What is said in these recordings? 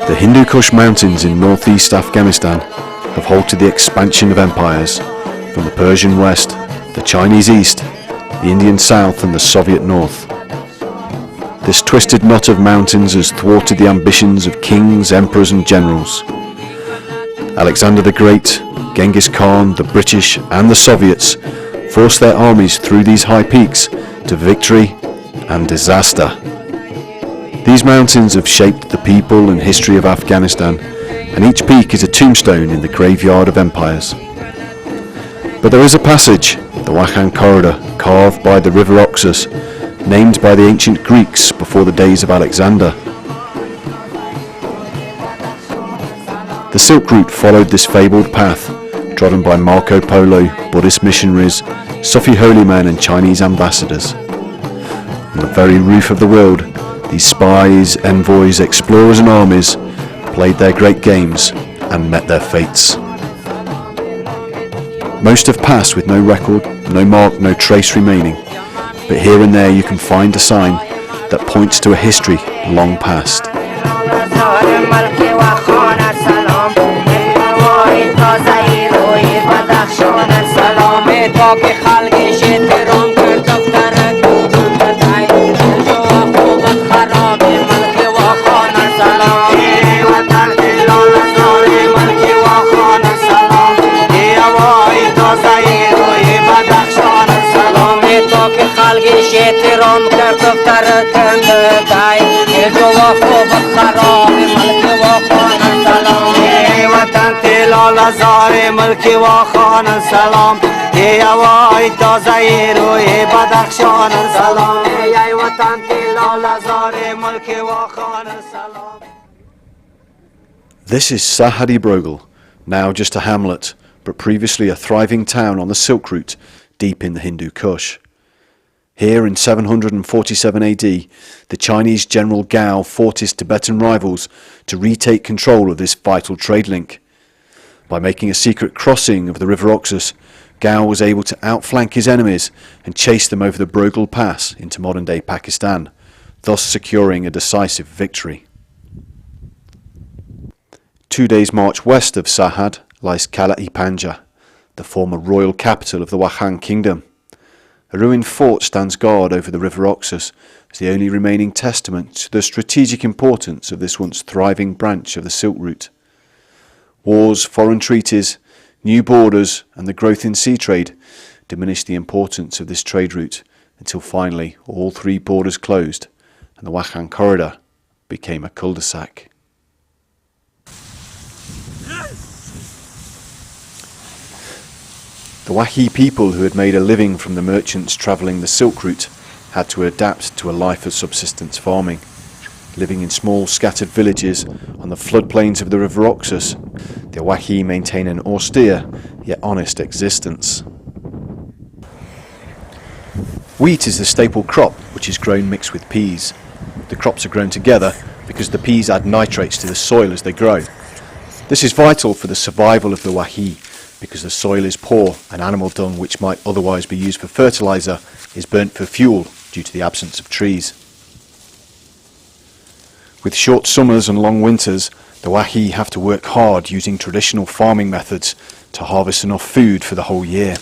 The Hindu Kush mountains in northeast Afghanistan have halted the expansion of empires from the Persian west, the Chinese east, the Indian south and the Soviet north. This twisted knot of mountains has thwarted the ambitions of kings, emperors and generals. Alexander the Great, Genghis Khan, the British and the Soviets forced their armies through these high peaks to victory and disaster. These mountains have shaped the people and history of Afghanistan, and each peak is a tombstone in the graveyard of empires. But there is a passage, the Wakhan Corridor, carved by the river Oxus, named by the ancient Greeks before the days of Alexander. The Silk Route followed this fabled path, trodden by Marco Polo, Buddhist missionaries, Sufi holy men and Chinese ambassadors. On the very roof of the world, these spies, envoys, explorers and armies played their great games and met their fates. Most have passed with no record, no mark, no trace remaining, but here and there you can find a sign that points to a history long past. This is Sahadi Brogel, now just a hamlet, but previously a thriving town on the Silk Route, deep in the Hindu Kush. Here in 747 AD, the Chinese general Gao fought his Tibetan rivals to retake control of this vital trade link. By making a secret crossing of the river Oxus, Gao was able to outflank his enemies and chase them over the Brogel Pass into modern-day Pakistan, thus securing a decisive victory. 2 days' march west of Sahad lies Kala-i-Panja, the former royal capital of the Wakhan kingdom. A ruined fort stands guard over the river Oxus as the only remaining testament to the strategic importance of this once thriving branch of the Silk Route. Wars, foreign treaties, new borders and the growth in sea trade diminished the importance of this trade route until finally all three borders closed and the Wakhan Corridor became a cul-de-sac. The Wakhi people who had made a living from the merchants travelling the Silk Route had to adapt to a life of subsistence farming. Living in small scattered villages on the floodplains of the river Oxus, the Wakhi maintain an austere yet honest existence. Wheat is the staple crop, which is grown mixed with peas. The crops are grown together because the peas add nitrates to the soil as they grow. This is vital for the survival of the Wakhi, because the soil is poor and animal dung, which might otherwise be used for fertiliser, is burnt for fuel due to the absence of trees. With short summers and long winters, the Wakhi have to work hard using traditional farming methods to harvest enough food for the whole year.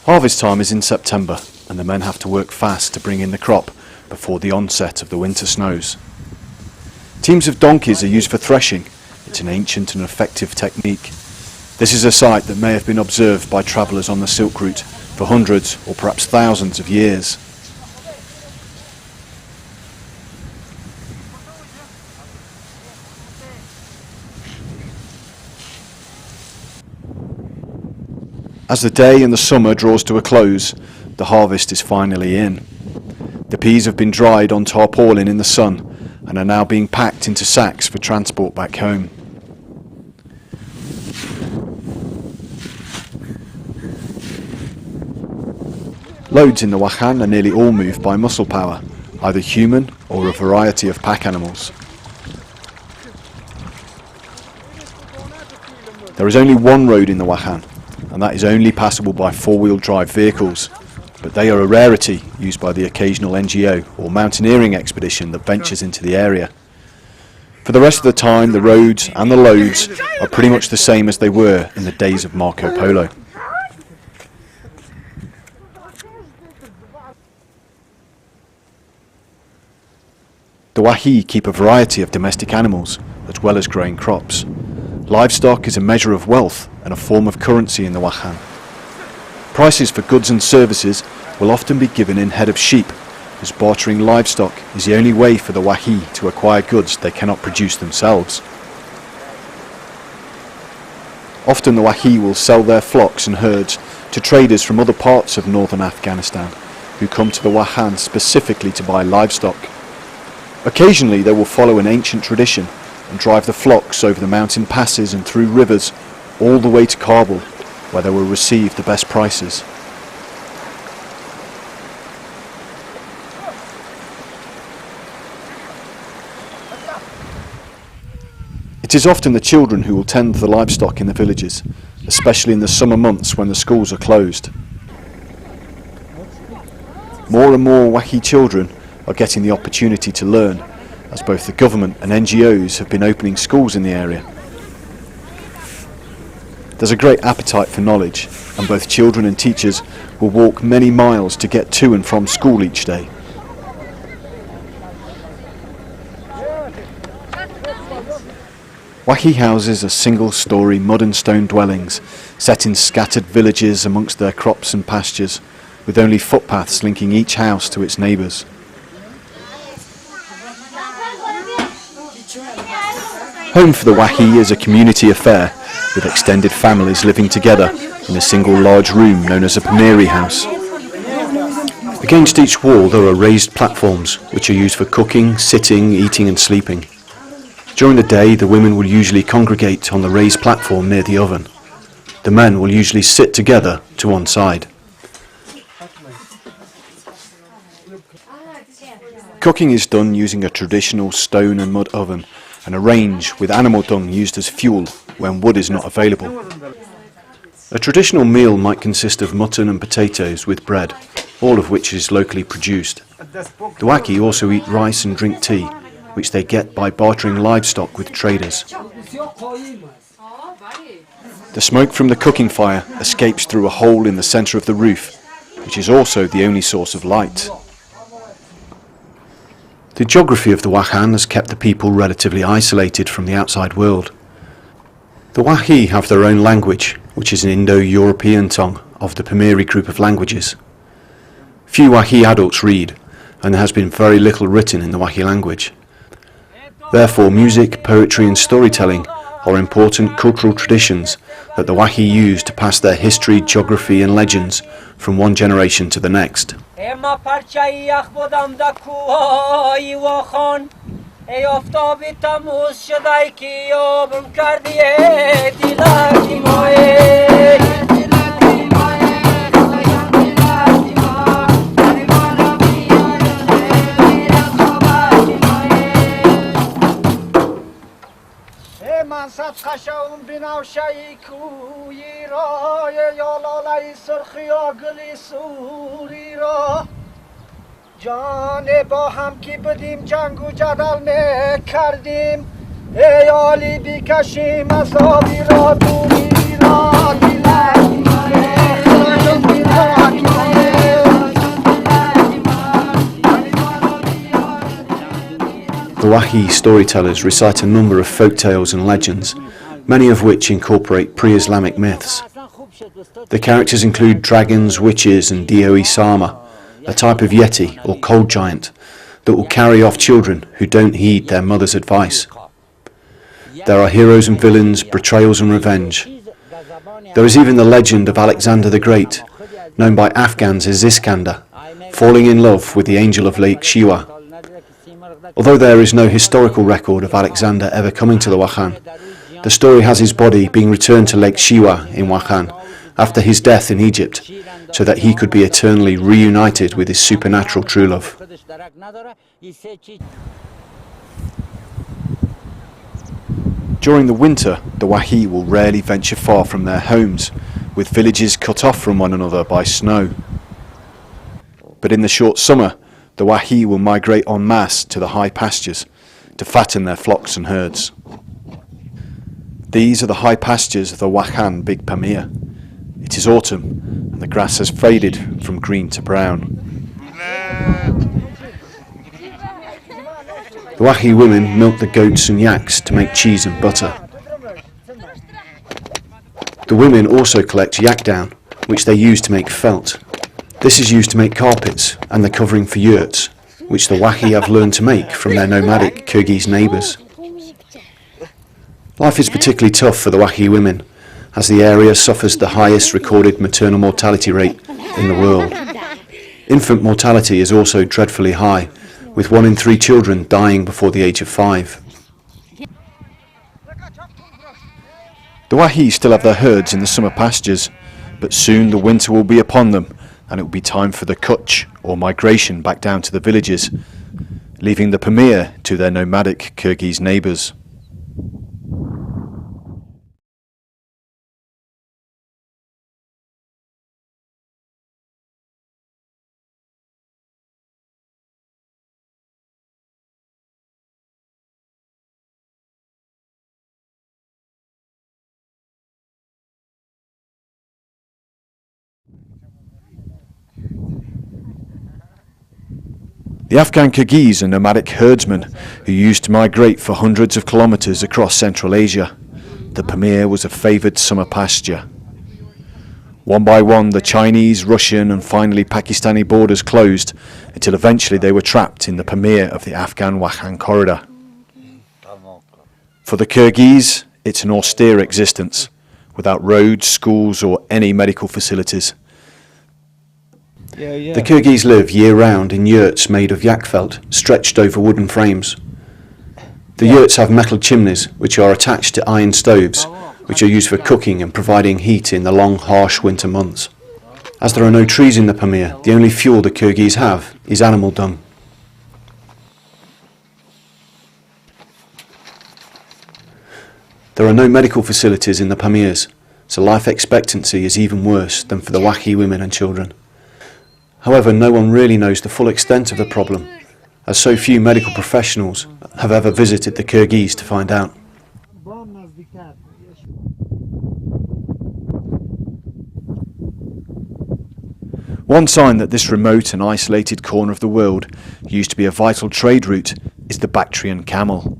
Harvest time is in September, and the men have to work fast to bring in the crop before the onset of the winter snows. Teams of donkeys are used for threshing. It's an ancient and effective technique. This is a sight that may have been observed by travellers on the Silk Route for hundreds or perhaps thousands of years. As the day and the summer draws to a close, the harvest is finally in. The peas have been dried on tarpaulin in the sun, and are now being packed into sacks for transport back home. Loads in the Wakhan are nearly all moved by muscle power, either human or a variety of pack animals. There is only one road in the Wakhan, and that is only passable by four-wheel drive vehicles, but they are a rarity used by the occasional NGO or mountaineering expedition that ventures into the area. For the rest of the time, the roads and the loads are pretty much the same as they were in the days of Marco Polo. The Wakhi keep a variety of domestic animals, as well as growing crops. Livestock is a measure of wealth and a form of currency in the Wakhan. Prices for goods and services will often be given in head of sheep, as bartering livestock is the only way for the Wakhi to acquire goods they cannot produce themselves. Often the Wakhi will sell their flocks and herds to traders from other parts of northern Afghanistan, who come to the Wakhan specifically to buy livestock. Occasionally they will follow an ancient tradition and drive the flocks over the mountain passes and through rivers all the way to Kabul, where they will receive the best prices. It is often the children who will tend the livestock in the villages, especially in the summer months when the schools are closed. More and more Wakhi children are getting the opportunity to learn, as both the government and NGOs have been opening schools in the area. There's a great appetite for knowledge, and both children and teachers will walk many miles to get to and from school each day. Wakhi houses are single-storey mud and stone dwellings set in scattered villages amongst their crops and pastures, with only footpaths linking each house to its neighbours. Home for the Wakhi is a community affair, with extended families living together in a single large room known as a Pamiri house. Against each wall there are raised platforms which are used for cooking, sitting, eating and sleeping. During the day the women will usually congregate on the raised platform near the oven. The men will usually sit together to one side. Cooking is done using a traditional stone and mud oven and a range with animal dung used as fuel when wood is not available. A traditional meal might consist of mutton and potatoes with bread, all of which is locally produced. The Wakhi also eat rice and drink tea, which they get by bartering livestock with traders. The smoke from the cooking fire escapes through a hole in the centre of the roof, which is also the only source of light. The geography of the Wakhan has kept the people relatively isolated from the outside world. The Wakhi have their own language, which is an Indo-European tongue of the Pamiri group of languages. Few Wakhi adults read, and there has been very little written in the Wakhi language. Therefore, music, poetry and storytelling are important cultural traditions that the Wakhi use to pass their history, geography and legends from one generation to the next. منصب خشاون بناوشایی کویی را یالالای سرخی آگلی سوری را جان با هم کی بدیم جنگ و جدل میکردیم ای عالی بیکشیم از آبی را دوری را The Wakhi storytellers recite a number of folk tales and legends, many of which incorporate pre-Islamic myths. The characters include dragons, witches and Dioi Sama, a type of yeti or cold giant that will carry off children who don't heed their mother's advice. There are heroes and villains, betrayals and revenge. There is even the legend of Alexander the Great, known by Afghans as Iskander, falling in love with the angel of Lake Shiva. Although there is no historical record of Alexander ever coming to the Wakhan, the story has his body being returned to Lake Shiwa in Wakhan after his death in Egypt, so that he could be eternally reunited with his supernatural true love. During the winter, the Wakhi will rarely venture far from their homes, with villages cut off from one another by snow. But in the short summer, the Wakhi will migrate en masse to the high pastures to fatten their flocks and herds. These are the high pastures of the Wakhan Big Pamir. It is autumn, and the grass has faded from green to brown. The Wakhi women milk the goats and yaks to make cheese and butter. The women also collect yak down, which they use to make felt. This is used to make carpets and the covering for yurts, which the Wakhi have learned to make from their nomadic Kyrgyz neighbours. Life is particularly tough for the Wakhi women, as the area suffers the highest recorded maternal mortality rate in the world. Infant mortality is also dreadfully high, with 1 in 3 children dying before the age of 5. The Wakhi still have their herds in the summer pastures, but soon the winter will be upon them, and it will be time for the kutch, or migration back down to the villages, leaving the Pamir to their nomadic Kyrgyz neighbours. The Afghan Kyrgyz are nomadic herdsmen who used to migrate for hundreds of kilometres across Central Asia. The Pamir was a favoured summer pasture. One by one, the Chinese, Russian and finally Pakistani borders closed until eventually they were trapped in the Pamir of the Afghan-Wakhan corridor. For the Kyrgyz, it's an austere existence, without roads, schools or any medical facilities. The Kyrgyz live year-round in yurts made of yak felt, stretched over wooden frames. The yurts have metal chimneys, which are attached to iron stoves, which are used for cooking and providing heat in the long, harsh winter months. As there are no trees in the Pamir, the only fuel the Kyrgyz have is animal dung. There are no medical facilities in the Pamirs, so life expectancy is even worse than for the Wakhi women and children. However, no one really knows the full extent of the problem, as so few medical professionals have ever visited the Kyrgyz to find out. One sign that this remote and isolated corner of the world used to be a vital trade route is the Bactrian camel.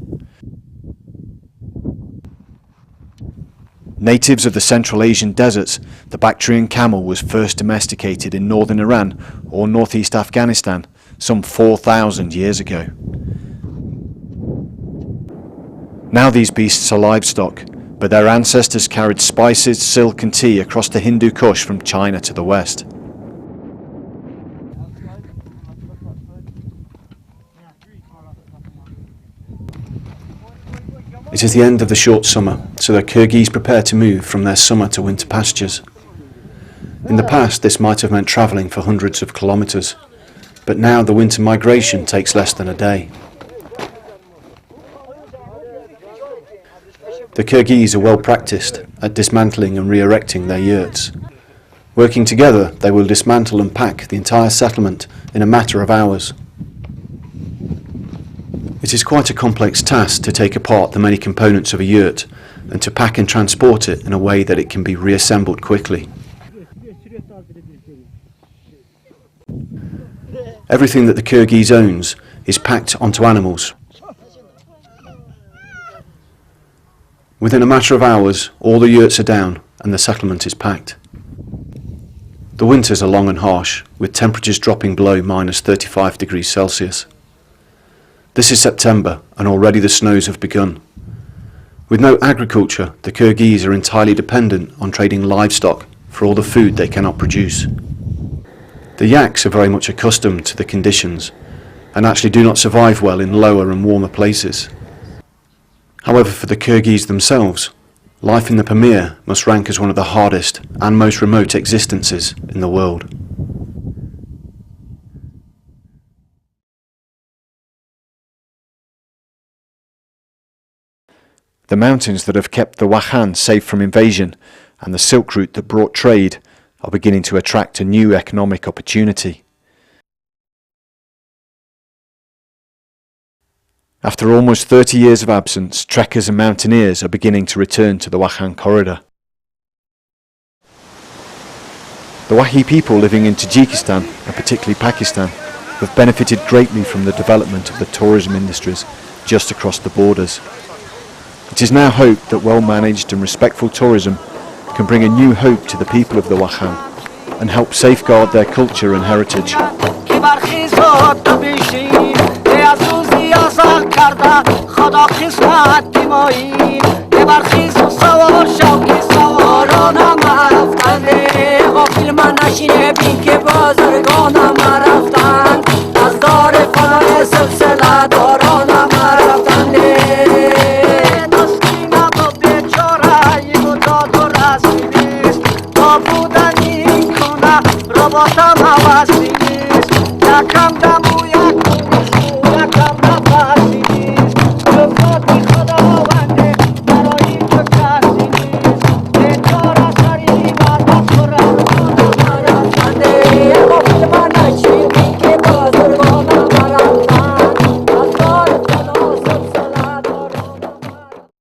Natives of the Central Asian deserts, the Bactrian camel was first domesticated in northern Iran or northeast Afghanistan some 4,000 years ago. Now these beasts are livestock, but their ancestors carried spices, silk and tea across the Hindu Kush from China to the west. It is the end of the short summer, so the Kyrgyz prepare to move from their summer to winter pastures. In the past, this might have meant travelling for hundreds of kilometres, but now the winter migration takes less than a day. The Kyrgyz are well practised at dismantling and re-erecting their yurts. Working together, they will dismantle and pack the entire settlement in a matter of hours. It is quite a complex task to take apart the many components of a yurt and to pack and transport it in a way that it can be reassembled quickly. Everything that the Kyrgyz owns is packed onto animals. Within a matter of hours, all the yurts are down and the settlement is packed. The winters are long and harsh, with temperatures dropping below -35 degrees Celsius. This is September, and already the snows have begun. With no agriculture, the Kyrgyz are entirely dependent on trading livestock for all the food they cannot produce. The yaks are very much accustomed to the conditions, and actually do not survive well in lower and warmer places. However, for the Kyrgyz themselves, life in the Pamir must rank as one of the hardest and most remote existences in the world. The mountains that have kept the Wakhan safe from invasion and the silk route that brought trade are beginning to attract a new economic opportunity. After almost 30 years of absence, trekkers and mountaineers are beginning to return to the Wakhan corridor. The Wakhi people living in Tajikistan, and particularly Pakistan, have benefited greatly from the development of the tourism industries just across the borders. It is now hoped that well-managed and respectful tourism can bring a new hope to the people of the Wakhan and help safeguard their culture and heritage.